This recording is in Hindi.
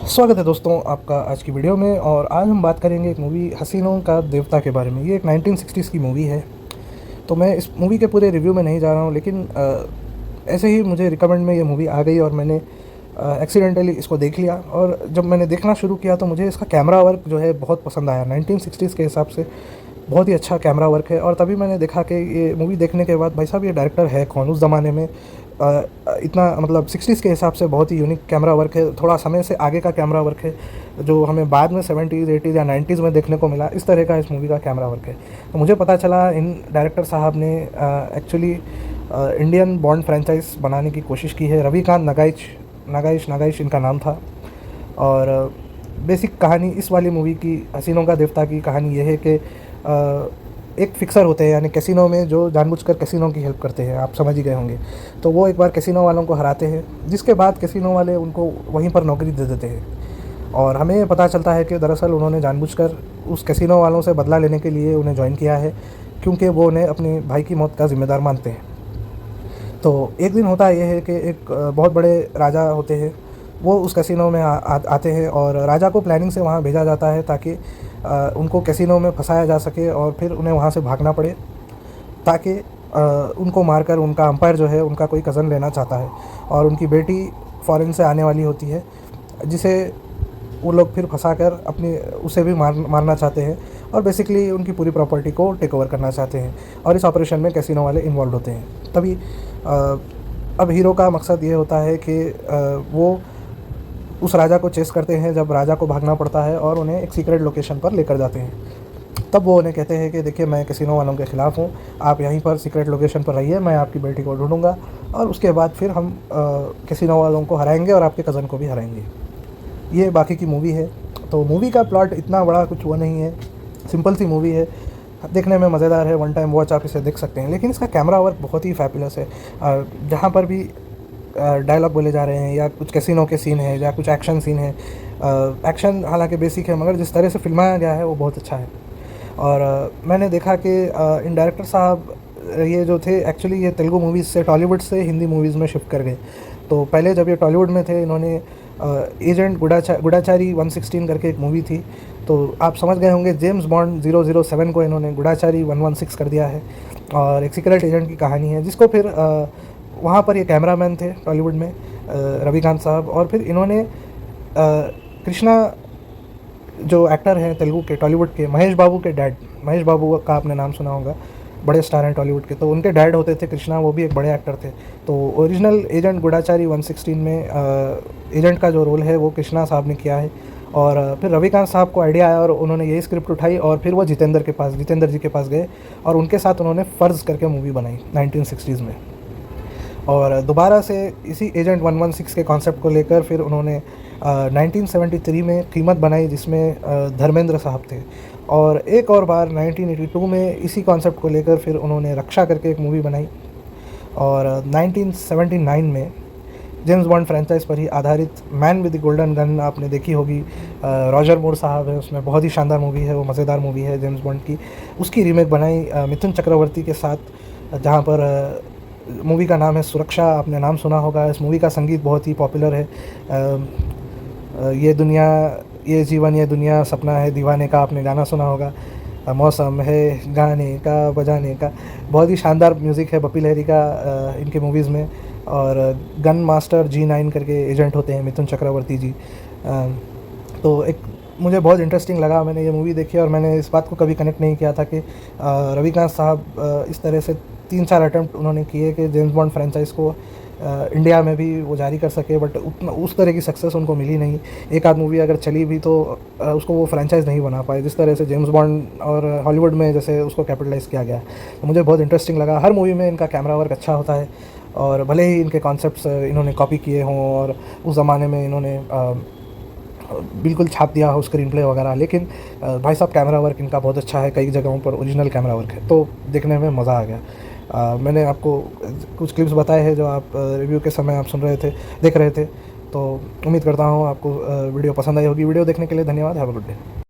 स्वागत है दोस्तों आपका आज की वीडियो में। और आज हम बात करेंगे एक मूवी हसीनों का देवता के बारे में। ये एक 1960s की मूवी है। तो मैं इस मूवी के पूरे रिव्यू में नहीं जा रहा हूँ, लेकिन ऐसे ही मुझे रिकमेंड में ये मूवी आ गई और मैंने एक्सीडेंटली इसको देख लिया। और जब मैंने देखना शुरू किया तो मुझे इसका कैमरा वर्क जो है बहुत पसंद आया। 1960s के हिसाब से बहुत ही अच्छा कैमरा वर्क है। और तभी मैंने देखा कि ये मूवी देखने के बाद भाई साहब ये डायरेक्टर है कौन। उस ज़माने में इतना मतलब 60s के हिसाब से बहुत ही यूनिक कैमरा वर्क है। थोड़ा समय से आगे का कैमरा वर्क है जो हमें बाद में 70s 80s या 90s में देखने को मिला। इस तरह का इस मूवी का कैमरा वर्क है। तो मुझे पता चला इन डायरेक्टर साहब ने एक्चुअली इंडियन बॉन्ड फ्रेंचाइज बनाने की कोशिश की है। रविकांत नागाइश इनका नाम था। और बेसिक कहानी इस वाली मूवी की हसीनों का देवता की कहानी यह है कि एक फिक्सर होते हैं, यानी कैसीनो में जो जानबूझकर कैसीनो की हेल्प करते हैं, आप समझ ही गए होंगे। तो वो एक बार कैसीनो वालों को हराते हैं, जिसके बाद कैसीनो वाले उनको वहीं पर नौकरी दे देते हैं। और हमें ये पता चलता है कि दरअसल उन्होंने जानबूझकर उस कैसीनो वालों से बदला लेने के लिए उन्हें ज्वाइन किया है, क्योंकि वो उन्हें अपने भाई की मौत का ज़िम्मेदार मानते हैं। तो एक दिन होता यह है कि एक बहुत बड़े राजा होते हैं, वो उस कैसीनो में आते हैं। और राजा को प्लानिंग से वहाँ भेजा जाता है ताकि उनको कैसीनो में फंसाया जा सके और फिर उन्हें वहाँ से भागना पड़े, ताकि उनको मारकर उनका अंपायर जो है उनका कोई कज़न लेना चाहता है। और उनकी बेटी फ़ॉरेन से आने वाली होती है, जिसे वो लोग फिर फंसाकर अपनी उसे भी मारना चाहते हैं और बेसिकली उनकी पूरी प्रॉपर्टी को टेक ओवर करना चाहते हैं। और इस ऑपरेशन में कैसीनो वाले इन्वॉल्व होते हैं। तभी अब हीरो का मकसद ये होता है कि वो उस राजा को चेस करते हैं। जब राजा को भागना पड़ता है और उन्हें एक सीक्रेट लोकेशन पर लेकर जाते हैं, तब वो उन्हें कहते हैं कि देखिए मैं कैसीनो वालों के ख़िलाफ़ हूँ, आप यहीं पर सीक्रेट लोकेशन पर रहिए, मैं आपकी बेटी को ढूंढूंगा और उसके बाद फिर हम कैसीनो वालों को हराएंगे और आपके कज़न को भी हराएंगे। ये बाकी की मूवी है। तो मूवी का प्लॉट इतना बड़ा कुछ वो नहीं है, सिंपल सी मूवी है, देखने में मज़ेदार है, वन टाइम वॉच आप इसे देख सकते हैं। लेकिन इसका कैमरा वर्क बहुत ही फैबुलस है। जहाँ पर भी डायलॉग बोले जा रहे हैं या कुछ कैसीनो के सीन है या कुछ एक्शन सीन है, एक्शन हालांकि बेसिक है, मगर जिस तरह से फिल्माया गया है वो बहुत अच्छा है। और मैंने देखा कि इन डायरेक्टर साहब ये जो थे एक्चुअली ये तेलुगु मूवीज़ से टॉलीवुड से हिंदी मूवीज़ में शिफ्ट कर गए। तो पहले जब ये टॉलीवुड में थे, इन्होंने एजेंट गुडाचारी 116 करके एक मूवी थी, तो आप समझ गए होंगे जेम्स बॉन्ड 007 को इन्होंने गुडाचारी 116 कर दिया है। और एक सीक्रेट एजेंट की कहानी है, जिसको फिर वहाँ पर ये कैमरामैन थे टॉलीवुड में रविकांत साहब। और फिर इन्होंने कृष्णा जो एक्टर हैं तेलुगु के टॉलीवुड के, महेश बाबू के डैड, महेश बाबू का आपने नाम सुना होगा, बड़े स्टार हैं टॉलीवुड के, तो उनके डैड होते थे कृष्णा, वो भी एक बड़े एक्टर थे। तो ओरिजिनल एजेंट गुडाचारी 116 में एजेंट का जो रोल है वो कृष्णा साहब ने किया है। और फिर रविकांत साहब को आइडिया आया और उन्होंने यही स्क्रिप्ट उठाई और फिर वो जितेंद्र जी के पास गए और उनके साथ उन्होंने फ़र्ज़ करके मूवी बनाई 1960s में। और दोबारा से इसी एजेंट 116 के कॉन्सेप्ट को लेकर फिर उन्होंने 1973 में कीमत बनाई, जिसमें धर्मेंद्र साहब थे। और एक और बार 1982 में इसी कॉन्सेप्ट को लेकर फिर उन्होंने रक्षा करके एक मूवी बनाई। और 1979 में जेम्स बॉन्ड फ्रेंचाइज पर ही आधारित man with the golden gun आपने देखी होगी, रॉजर मूर साहब है उसमें, बहुत ही शानदार मूवी है, वो मज़ेदार मूवी है जेम्स बॉन्ड की। उसकी रीमेक बनाई मिथुन चक्रवर्ती के साथ, जहाँ पर मूवी का नाम है सुरक्षा, आपने नाम सुना होगा। इस मूवी का संगीत बहुत ही पॉपुलर है। ये दुनिया ये जीवन ये दुनिया सपना है दीवाने का, आपने गाना सुना होगा। मौसम है गाने का बजाने का, बहुत ही शानदार म्यूज़िक है बप्पी लहरी का इनके मूवीज़ में। और गन मास्टर G9 करके एजेंट होते हैं मिथुन चक्रवर्ती जी। तो एक मुझे बहुत इंटरेस्टिंग लगा, मैंने ये मूवी देखी और मैंने इस बात को कभी कनेक्ट नहीं किया था कि रविकांत साहब इस तरह से 3-4 अटैम्प्ट उन्होंने किए कि जेम्स बॉन्ड फ्रेंचाइज को इंडिया में भी वो जारी कर सके, बट उतना उस तरह की सक्सेस उनको मिली नहीं। एक आध मूवी अगर चली भी तो उसको वो फ्रेंचाइज़ नहीं बना पाए, जिस तरह से जेम्स बॉन्ड और हॉलीवुड में जैसे उसको कैपिटलाइज़ किया गया। तो मुझे बहुत इंटरेस्टिंग लगा। हर मूवी में इनका कैमरा वर्क अच्छा होता है, और भले ही इनके कॉन्सेप्ट्स इन्होंने कॉपी किए हों और उस ज़माने में इन्होंने बिल्कुल छाप दिया हो स्क्रीन प्ले वगैरह, लेकिन भाई साहब कैमरा वर्क इनका बहुत अच्छा है, कई जगहों पर ओरिजिनल कैमरा वर्क है, तो देखने में मज़ा आ गया। मैंने आपको कुछ क्लिप्स बताए हैं जो आप रिव्यू के समय आप देख रहे थे। तो उम्मीद करता हूँ आपको वीडियो पसंद आई होगी। वीडियो देखने के लिए धन्यवाद। Have a good day.